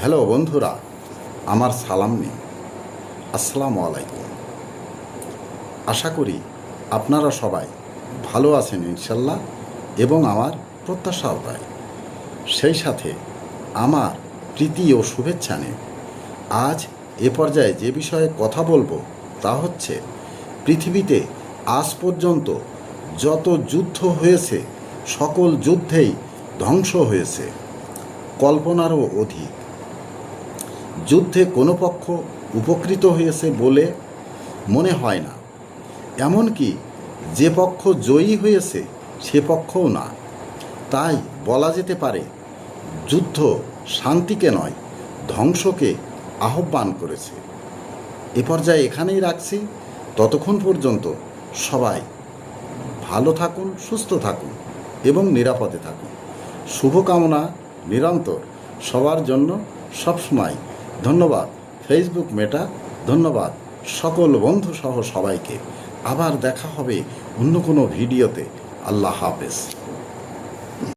Hello বন্ধুরা, আমার সালাম নিন। আসসালামু আলাইকুম। আশা করি আপনারা সবাই ভালো আছেন ইনশাল্লাহ, এবং আমার প্রত্যাশাও তাই। সেই সাথে আমার প্রীতি ও শুভেচ্ছা নিন। আজ এ পর্যায়ে যে বিষয়ে কথা বলবো তা হচ্ছে, পৃথিবীতে আজ পর্যন্ত যত যুদ্ধ হয়েছে সকল যুদ্ধেই ধ্বংস হয়েছে কল্পনারও অধিক। যুদ্ধে কোনো পক্ষ উপকৃত হয়েছে বলে মনে হয় না, এমনকি যে পক্ষ জয়ী হয়েছে সে পক্ষও না। তাই বলা যেতে পারে, যুদ্ধ শান্তিকে নয় ধ্বংসকে আহ্বান করেছে। এ পর্যায়ে এখানেই রাখছি। ততক্ষণ পর্যন্ত সবাই ভালো থাকুন, সুস্থ থাকুন এবং নিরাপদে থাকুন। শুভকামনা নিরন্তর সবার জন্য সবসময়। ধন্যবাদ ফেসবুক মেটা, ধন্যবাদ সকল বন্ধু সহ সবাইকে। আবার দেখা হবে অন্য কোনো ভিডিওতে। আল্লাহ হাফেজ।